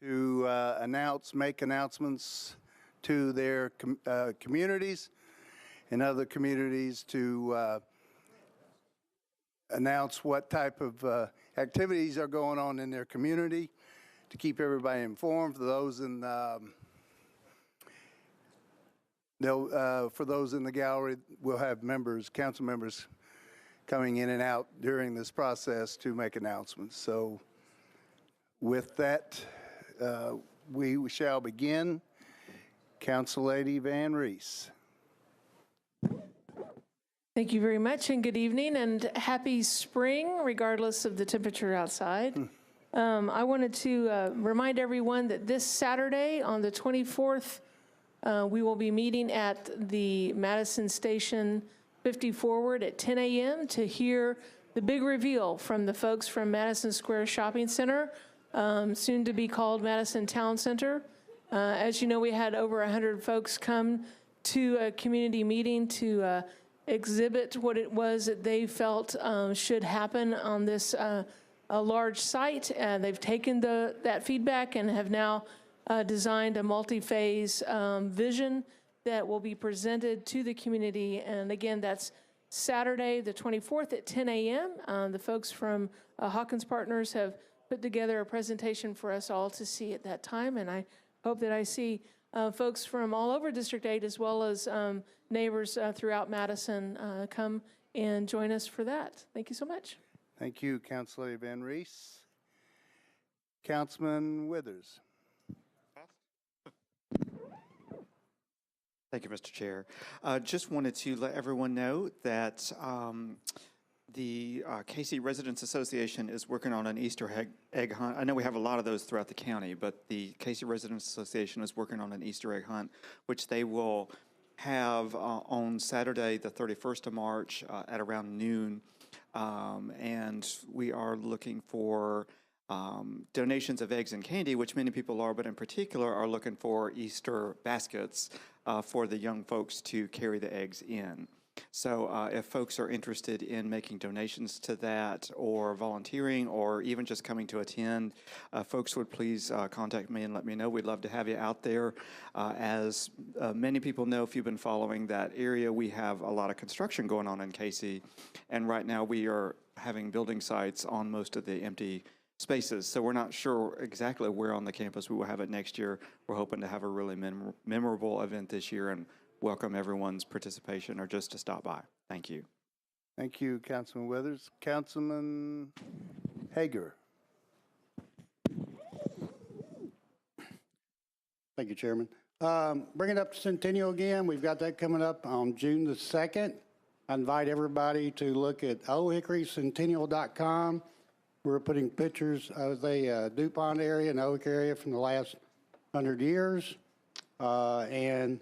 to make announcements to their communities and other communities to announce what type of activities are going on in their community, to keep everybody informed. For those in for those in the gallery, we'll have council members coming in and out during this process to make announcements. So with that, we shall begin. Council Lady Van Reese. Thank you very much, and good evening, and happy spring, regardless of the temperature outside. I wanted to remind everyone that this Saturday, on the 24th, we will be meeting at the Madison Station 50 Forward at 10 a.m. to hear the big reveal from the folks from Madison Square Shopping Center, soon to be called Madison Town Center. As you know, we had over 100 folks come to a community meeting to exhibit what it was that they felt should happen on this a large site. They've taken that feedback and have now designed a multi-phase vision that will be presented to the community. And again, that's Saturday the 24th at 10 a.m. The folks from Hawkins Partners have put together a presentation for us all to see at that time, and I hope that I see folks from all over District 8 as well as neighbors throughout Madison come and join us for that. Thank you so much. Thank you, Councilor Van Reese. Councilman Withers. Thank you, Mr. Chair. Just wanted to let everyone know that the KC Residents Association is working on an Easter egg hunt. I know we have a lot of those throughout the county, but the KC Residents Association is working on an Easter egg hunt, which they will have on Saturday, the 31st of March at around noon. And we are looking for donations of eggs and candy, which many people are, but in particular are looking for Easter baskets for the young folks to carry the eggs in. So if folks are interested in making donations to that or volunteering or even just coming to attend, folks would please contact me and let me know. We'd love to have you out there. As many people know, if you've been following that area, we have a lot of construction going on in KC. And right now we are having building sites on most of the empty spaces. So we're not sure exactly where on the campus we will have it next year. We're hoping to have a really memorable event this year and welcome everyone's participation or just to stop by. Thank you. Thank you, Councilman Withers. Councilman Hager. Thank you, Chairman. Bringing up Centennial again, we've got that coming up on June the 2nd. I invite everybody to look at oldhickorycentennial.com. We're putting pictures of the DuPont area and Oak area from the last 100 years. And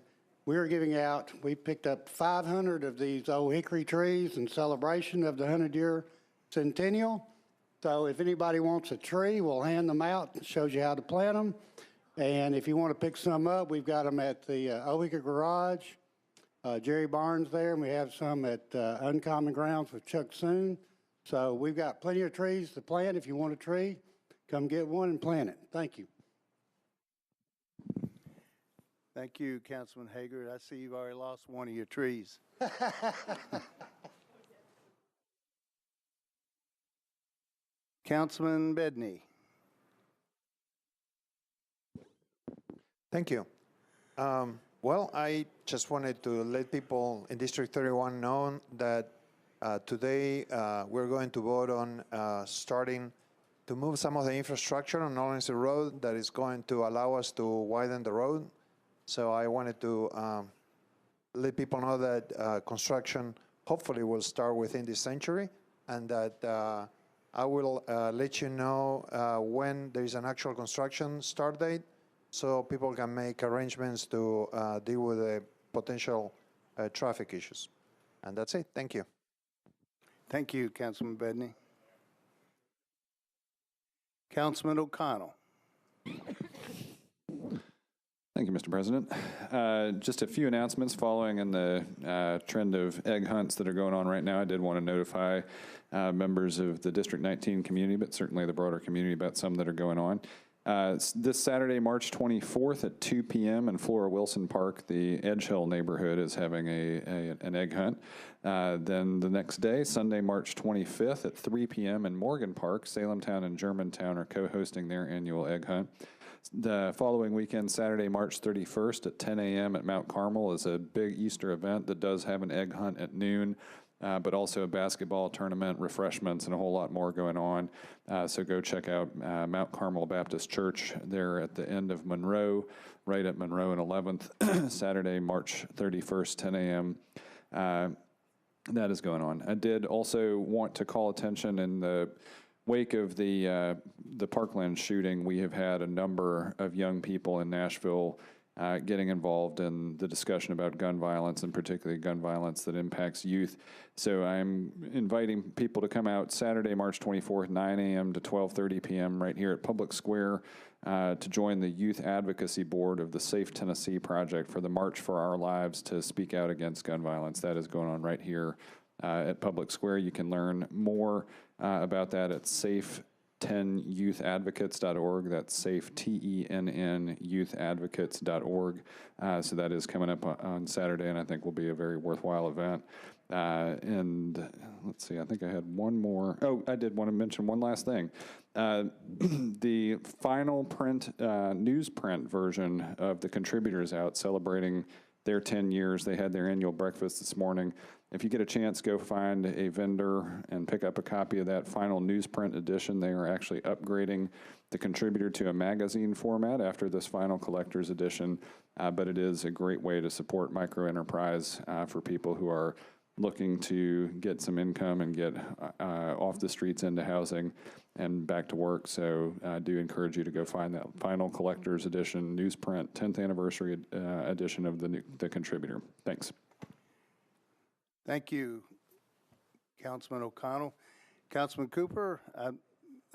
we're giving out, we picked up 500 of these old hickory trees in celebration of the 100-year centennial. So if anybody wants a tree, we'll hand them out. It shows you how to plant them. And if you want to pick some up, we've got them at the Old Hickory Garage, Jerry Barnes there, and we have some at Uncommon Grounds with Chuck Soon. So we've got plenty of trees to plant. If you want a tree, come get one and plant it. Thank you. Thank you, Councilman Hager. I see you've already lost one of your trees. Councilman Bedney. Thank you. Well, I just wanted to let people in District 31 know that today we're going to vote on starting to move some of the infrastructure on Lawrence Road that is going to allow us to widen the road. So I wanted to let people know that construction hopefully will start within this century, and that I will let you know when there is an actual construction start date so people can make arrangements to deal with the potential traffic issues. And that's it. Thank you. Thank you, Councilman Bedney. Councilman O'Connell. Thank you, Mr. President. Just a few announcements following in the trend of egg hunts that are going on right now. I did want to notify members of the District 19 community, but certainly the broader community about some that are going on. This Saturday, March 24th at 2 p.m. in Flora Wilson Park, the Edge Hill neighborhood is having an egg hunt. Then the next day, Sunday, March 25th at 3 p.m. in Morgan Park, Salemtown and Germantown are co-hosting their annual egg hunt. The following weekend, Saturday, March 31st at 10 a.m. at Mount Carmel is a big Easter event that does have an egg hunt at noon. But also a basketball tournament, refreshments, and a whole lot more going on. So go check out Mount Carmel Baptist Church there at the end of Monroe, right at Monroe and 11th, Saturday, March 31st, 10 a.m. That is going on. I did also want to call attention in the wake of the Parkland shooting, we have had a number of young people in Nashville getting involved in the discussion about gun violence, and particularly gun violence that impacts youth. So I'm inviting people to come out Saturday, March 24th, 9 a.m. to 12:30 p.m. right here at Public Square to join the Youth Advocacy Board of the Safe Tennessee Project for the March for Our Lives to speak out against gun violence. That is going on right here at Public Square. You can learn more about that at safe10youthadvocates.org. That's safe, TENN, youthadvocates.org. So that is coming up on Saturday, and I think will be a very worthwhile event. And let's see, I think I had one more. Oh, I did want to mention one last thing. The final print, newsprint version of The Contributors out celebrating their 10 years. They had their annual breakfast this morning. If you get a chance, go find a vendor and pick up a copy of that final newsprint edition. They are actually upgrading The Contributor to a magazine format after this final collector's edition, but it is a great way to support microenterprise for people who are looking to get some income and get off the streets into housing and back to work. So I do encourage you to go find that final collector's edition newsprint, 10th anniversary edition of The Contributor. Thanks. Thank you, Councilman O'Connell. Councilman Cooper,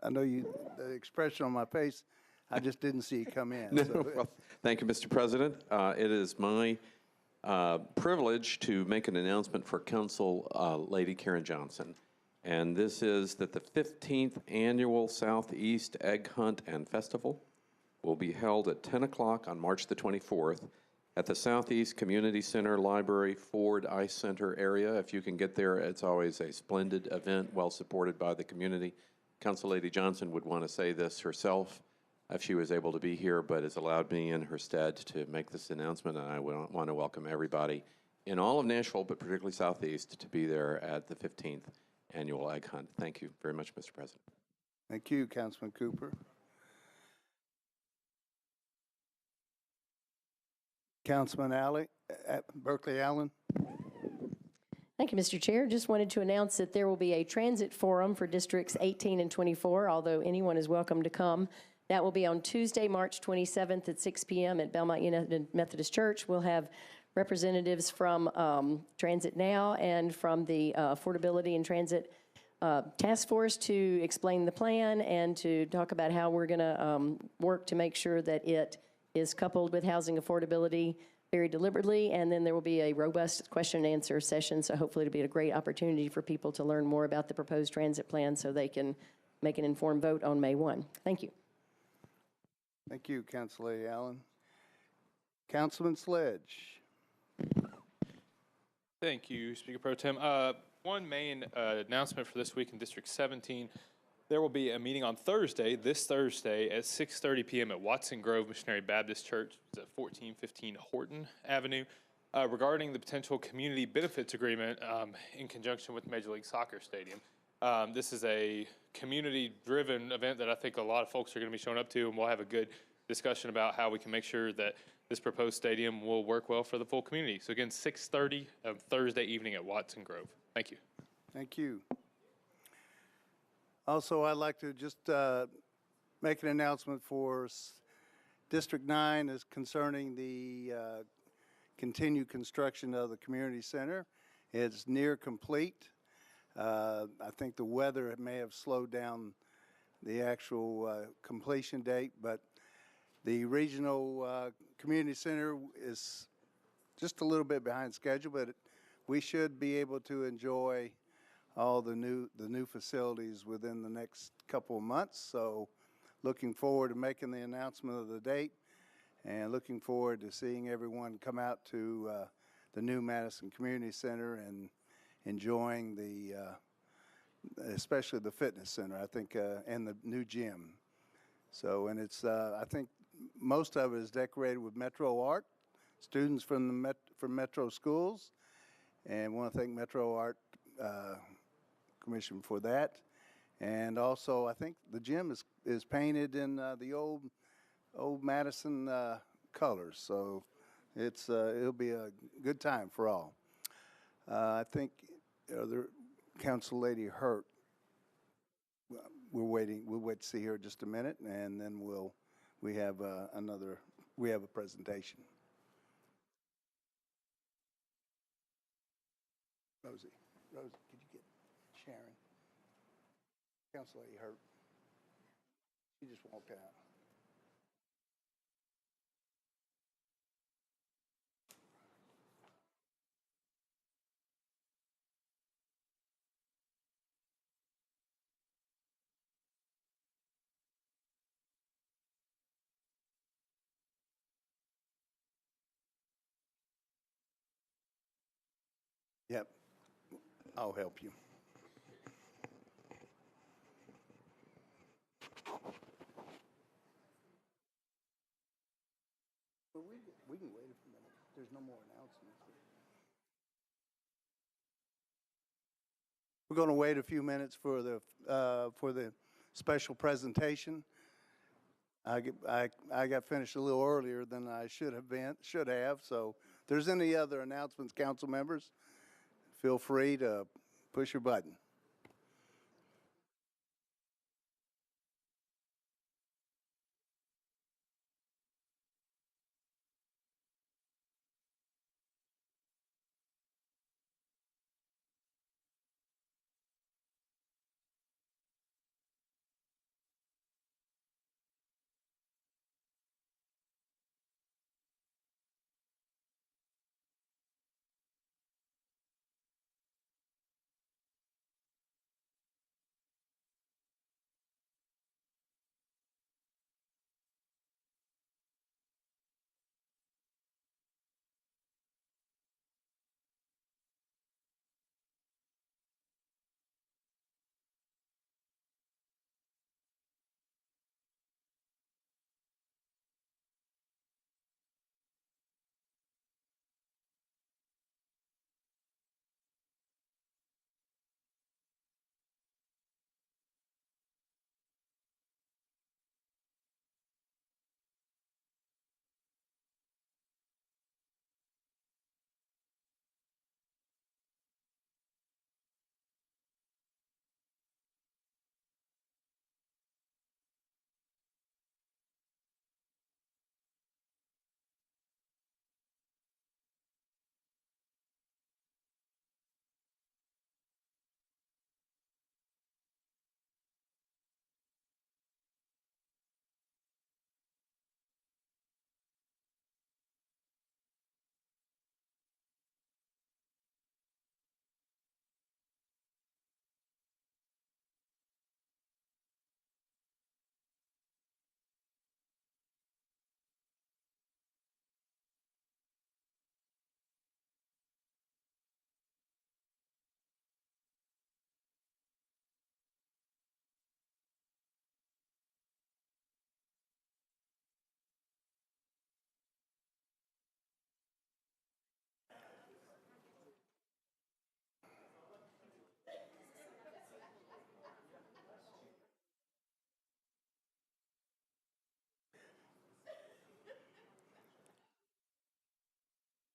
I know you, the expression on my face, I just didn't see it come in. No, So, well, thank you, Mr. President. It is my privilege to make an announcement for Council Lady Karen Johnson. And this is that the 15th Annual Southeast Egg Hunt and Festival will be held at 10 o'clock on March the 24th at the Southeast Community Center, Library, Ford Ice Center area. If you can get there, it's always a splendid event, well supported by the community. Council Lady Johnson would want to say this herself if she was able to be here, but has allowed me in her stead to make this announcement, and I want to welcome everybody in all of Nashville, but particularly Southeast, to be there at the 15th Annual Egg Hunt. Thank you very much, Mr. President. thank you, Councilman Cooper. Councilman Berkeley Allen. Thank you, Mr. Chair. Just wanted to announce that there will be a transit forum for districts 18 and 24, although anyone is welcome to come. That will be on Tuesday, March 27th at 6 p.m. at Belmont United Methodist Church. We'll have representatives from Transit Now and from the Affordability and Transit Task Force to explain the plan and to talk about how we're going to work to make sure that it is coupled with housing affordability very deliberately, and then there will be a robust question and answer session, so hopefully it'll be a great opportunity for people to learn more about the proposed transit plan so they can make an informed vote on May 1. Thank you. Thank you, Council Lady Allen. Councilman Sledge. Thank you, Speaker Pro Tem. One main announcement for this week in District 17. There will be a meeting on Thursday, this Thursday, at 6:30 p.m. at Watson Grove Missionary Baptist Church. It's at 1415 Horton Avenue, regarding the potential community benefits agreement in conjunction with Major League Soccer Stadium. This is a community-driven event that I think a lot of folks are going to be showing up to, and we'll have a good discussion about how we can make sure that this proposed stadium will work well for the full community. So again, 6:30 Thursday evening at Watson Grove. Thank you. Thank you. Also, I'd like to just make an announcement for District 9 is concerning the continued construction of the community center. It's near complete. I think the weather may have slowed down the actual completion date, but the regional community center is just a little bit behind schedule, but we should be able to enjoy all the new facilities within the next couple of months. So looking forward to making the announcement of the date and looking forward to seeing everyone come out to the new Madison Community Center and enjoying especially the fitness center, I think, and the new gym. So, and it's, I think most of it is decorated with Metro art, students from Metro schools, and want to thank Metro Art Commission for that. And also, I think the gym is painted in the old Madison colors, so it'll be a good time for all. I think Council Lady Hurt, we'll wait to see her just a minute, and then we have a presentation. Rosie, could you get Sharon? Council Lady Hurt. She just walked out. Yep, I'll help you. We can wait a minute. There's no more announcements. We're going to wait a few minutes for the special presentation. I got finished a little earlier than I should have. So if there's any other announcements, council members, feel free to push your button.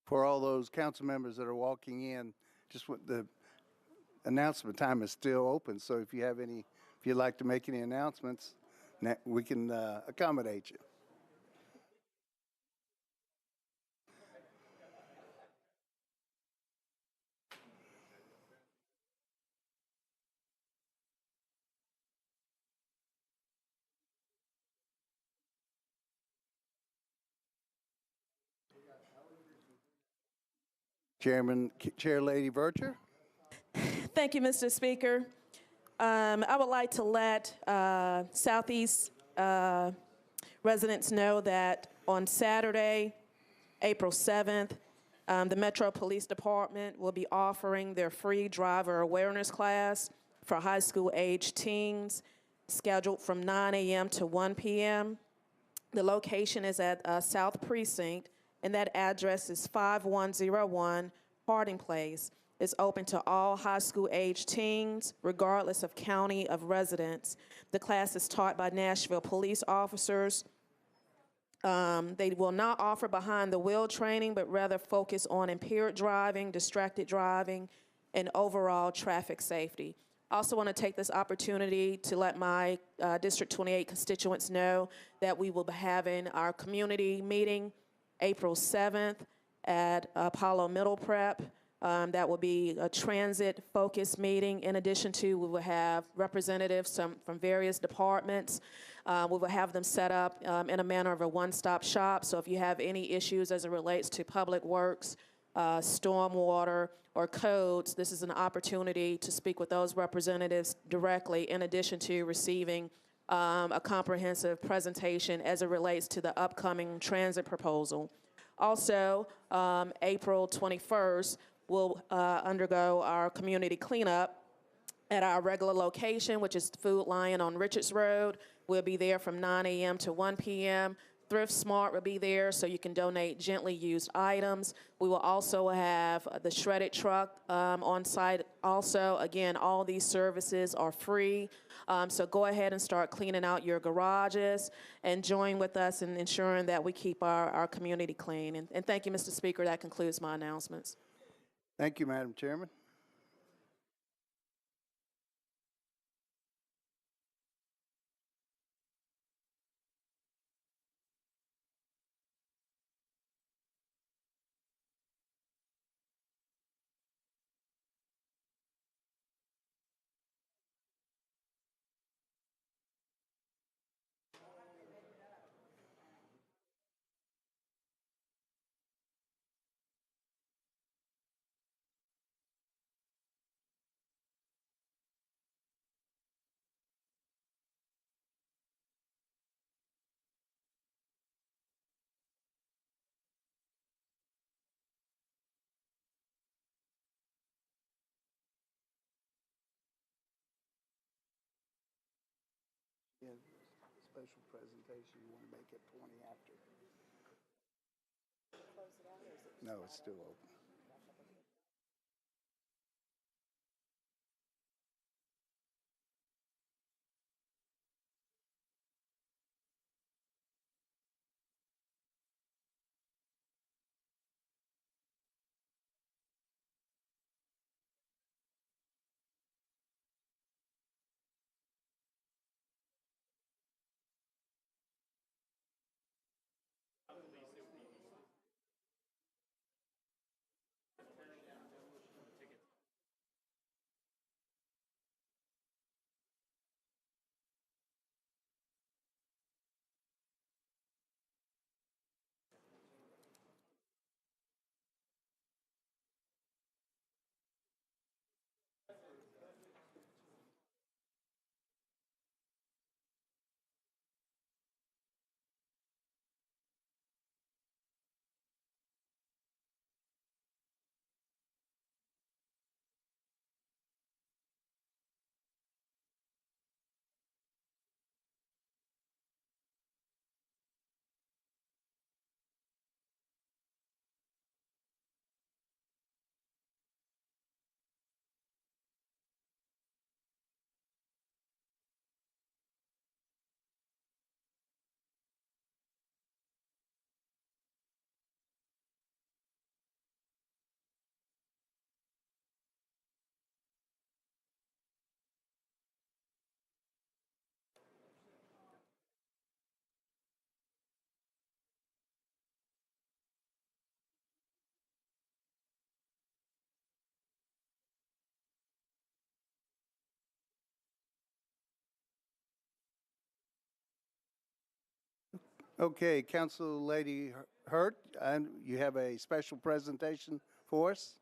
For all those council members that are walking in, just what the announcement time is still open. So if you'd like to make any announcements, we can accommodate you. Chair Lady Vercher. Thank you, Mr. Speaker. I would like to let Southeast residents know that on Saturday, April 7th, the Metro Police Department will be offering their free driver awareness class for high school age teens, scheduled from 9 a.m. to 1 p.m. The location is at South Precinct, and that address is 5101 Harding Place. It's open to all high school age teens, regardless of county of residence. The class is taught by Nashville police officers. They will not offer behind the wheel training, but rather focus on impaired driving, distracted driving, and overall traffic safety. I also want to take this opportunity to let my District 28 constituents know that we will be having our community meeting April 7th at Apollo Middle Prep. That will be a transit-focused meeting. In addition to, we will have representatives from various departments. We will have them set up in a manner of a one-stop shop. So if you have any issues as it relates to public works, stormwater, or codes, this is an opportunity to speak with those representatives directly, in addition to receiving a comprehensive presentation as it relates to the upcoming transit proposal. Also, April 21st, we'll undergo our community cleanup at our regular location, which is Food Lion on Richards Road. We'll be there from 9 a.m. to 1 p.m. Thrift Smart will be there so you can donate gently used items. We will also have the shredded truck on site. Also, again, all these services are free. So go ahead and start cleaning out your garages and join with us in ensuring that we keep our community clean. And thank you, Mr. Speaker. That concludes my announcements. Thank you, Madam Chairman. Yeah, special presentation, you want to make it 20 after? No, it's still open. Okay, Council Lady Hurt, and you have a special presentation for us?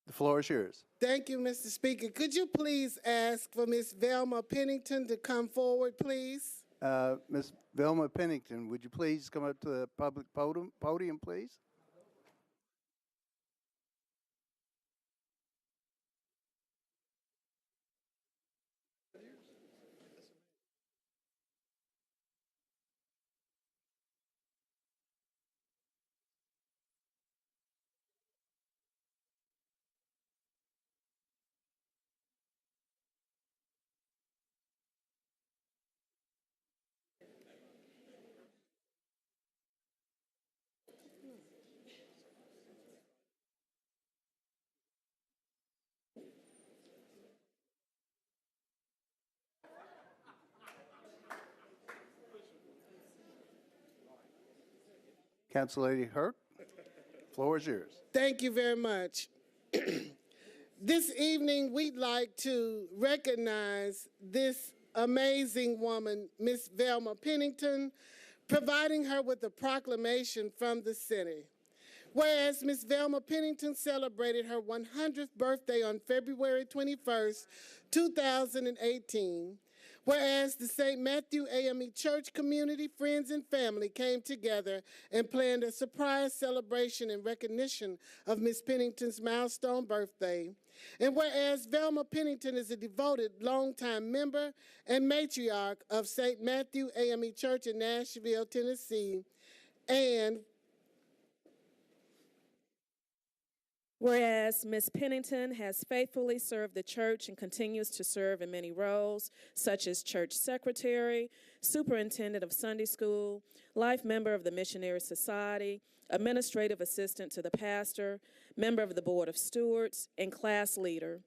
The floor is yours. Thank you, Mr. Speaker. Could you please ask for Ms. Velma Pennington to come forward, please? Ms. Velma Pennington, would you please come up to the public podium, please? Council Lady Hurt, floor is yours. Thank you very much. This evening, we'd like to recognize this amazing woman, Miss Velma Pennington, providing her with a proclamation from the city. Whereas Miss Velma Pennington celebrated her 100th birthday on February 21st, 2018, whereas the St. Matthew AME Church community, friends, and family came together and planned a surprise celebration in recognition of Miss Pennington's milestone birthday. And whereas Velma Pennington is a devoted longtime member and matriarch of St. Matthew AME Church in Nashville, Tennessee, and whereas Ms. Pennington has faithfully served the church and continues to serve in many roles, such as church secretary, superintendent of Sunday school, life member of the Missionary Society, administrative assistant to the pastor, member of the Board of Stewards, and class leader.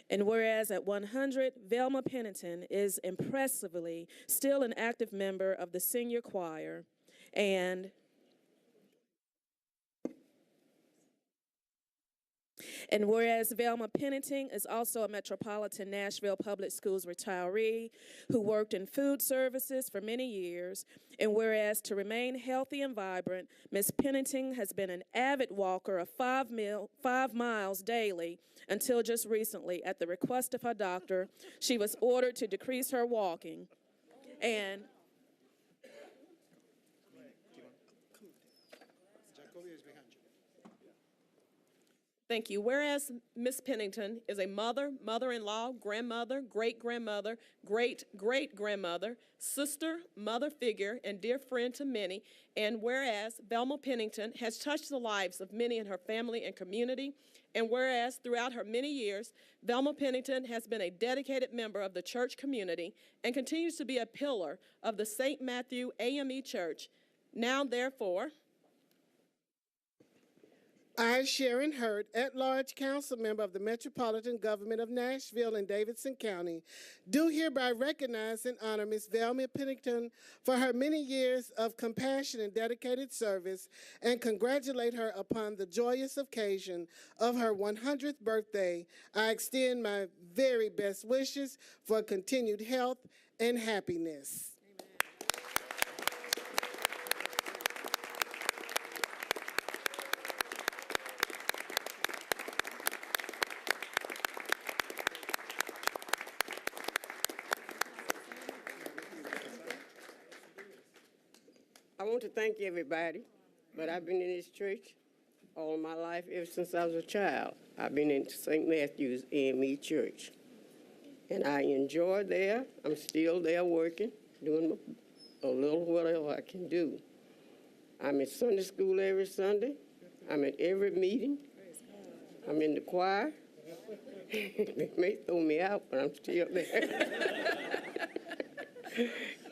And whereas at 100, Velma Pennington is impressively still an active member of the senior choir, And whereas Velma Pennington is also a Metropolitan Nashville Public Schools retiree who worked in food services for many years, and whereas to remain healthy and vibrant, Ms. Pennington has been an avid walker of 5 miles daily until just recently, at the request of her doctor, she was ordered to decrease her walking. And Thank you. Whereas Miss Pennington is a mother, mother-in-law, grandmother, great-grandmother, great-great-grandmother, sister, mother figure, and dear friend to many, and whereas Velma Pennington has touched the lives of many in her family and community, and whereas throughout her many years, Velma Pennington has been a dedicated member of the church community and continues to be a pillar of the St. Matthew AME Church, now therefore, I, Sharon Hurt, at-large council member of the Metropolitan Government of Nashville and Davidson County, do hereby recognize and honor Ms. Velma Pennington for her many years of compassion and dedicated service, and congratulate her upon the joyous occasion of her 100th birthday. I extend my very best wishes for continued health and happiness. I want to thank everybody, but I've been in this church all my life, ever since I was a child. I've been in St. Matthew's AME Church, and I enjoy there. I'm still there working, doing a little whatever I can do. I'm in Sunday school every Sunday. I'm at every meeting. I'm in the choir. They may throw me out, but I'm still there.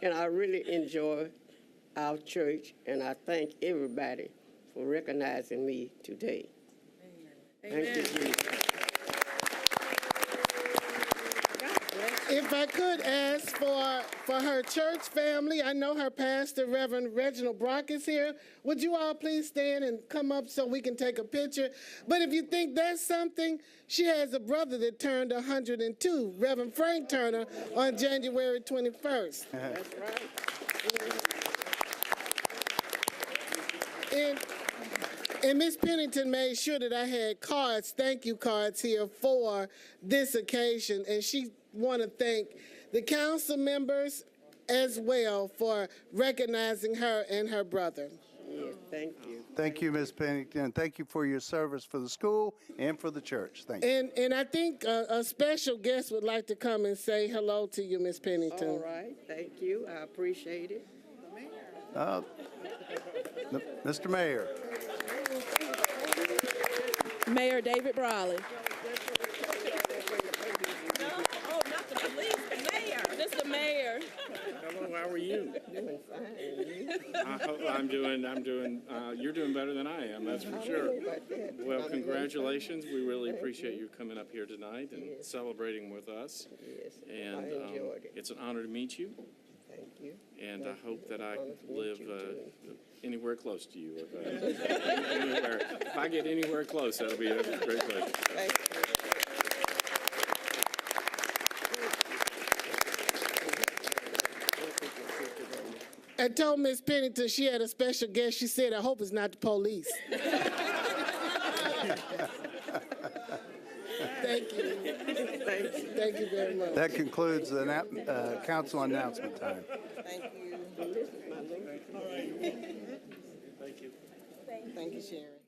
And I really enjoy our church, and I thank everybody for recognizing me today. Amen. Thank you, Jesus. If I could ask for her church family, I know her pastor, Reverend Reginald Brock, is here. Would you all please stand and come up so we can take a picture? But if you think that's something, she has a brother that turned 102, Reverend Frank Turner, on January 21st. That's right. And Ms. Pennington made sure that I had cards, thank you cards here for this occasion. And she want to thank the council members as well for recognizing her and her brother. Yes, thank you. Thank you, Ms. Pennington. Thank you for your service for the school and for the church. Thank you. And I think a special guest would like to come and say hello to you, Ms. Pennington. All right, thank you. I appreciate it. Mr. Mayor. Mayor David Briley. No, oh, not the police, the mayor. Just the mayor. Hello, how are you? Doing fine. You're doing better than I am, that's for sure. Well, congratulations. We really appreciate you coming up here tonight and celebrating with us. Yes, And I enjoyed it. it's an honor to meet you, Thank you. and I hope that I Honor to meet live you, too. anywhere close to you. If I get anywhere close, that'll be a great pleasure. Thank you. I told Ms. Pennington she had a special guest. She said, I hope it's not the police. Thank you. Thank you very much. That concludes the council announcement time. Thank you. Thank you. Thank you, Sharon.